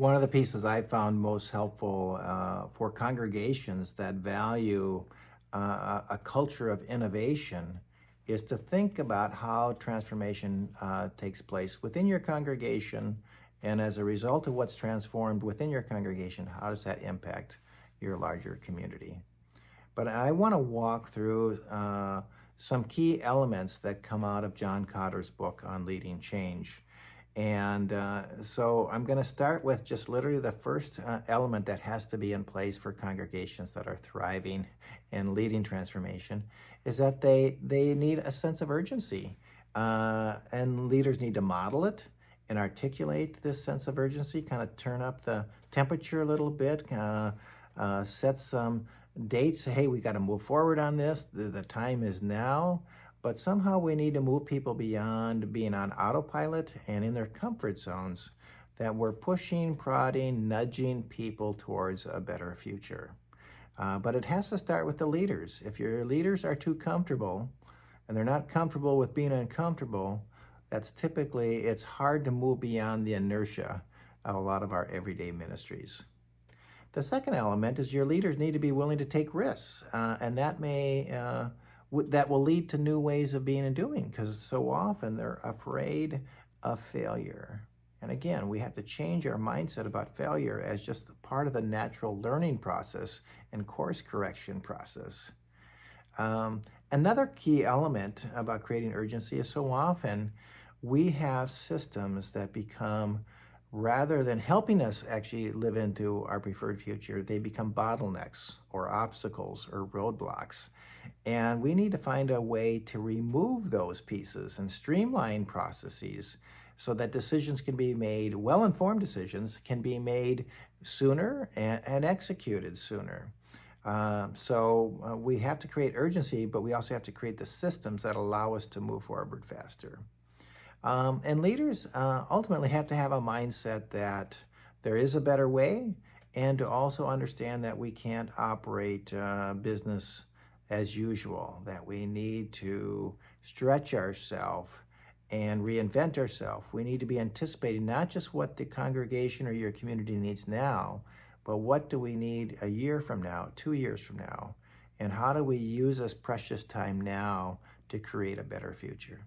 One of the pieces I found most helpful for congregations that value a culture of innovation is to think about how transformation takes place within your congregation. And as a result of what's transformed within your congregation, how does that impact your larger community? But I want to walk through some key elements that come out of John Cotter's book on leading change. And so I'm going to start with just literally the first element that has to be in place for congregations that are thriving and leading transformation is that they need a sense of urgency. And leaders need to model it and articulate this sense of urgency, kind of turn up the temperature a little bit, set some dates. Hey, we got to move forward on this. The time is now. But somehow we need to move people beyond being on autopilot and in their comfort zones, that we're pushing, prodding, nudging people towards a better future. But it has to start with the leaders. If your leaders are too comfortable and they're not comfortable with being uncomfortable, it's hard to move beyond the inertia of a lot of our everyday ministries. The second element is your leaders need to be willing to take risks, and that will lead to new ways of being and doing, because so often they're afraid of failure. And again, we have to change our mindset about failure as just part of the natural learning process and course correction process. Another key element about creating urgency is so often we have systems that become, rather than helping us actually live into our preferred future, they become bottlenecks or obstacles or roadblocks. And we need to find a way to remove those pieces and streamline processes so that decisions can be made, well-informed decisions can be made sooner and executed sooner. We have to create urgency, but we also have to create the systems that allow us to move forward faster. And leaders ultimately have to have a mindset that there is a better way, and to also understand that we can't operate business as usual, that we need to stretch ourselves and reinvent ourselves. We need to be anticipating not just what the congregation or your community needs now, but what do we need a year from now, 2 years from now, and how do we use this precious time now to create a better future?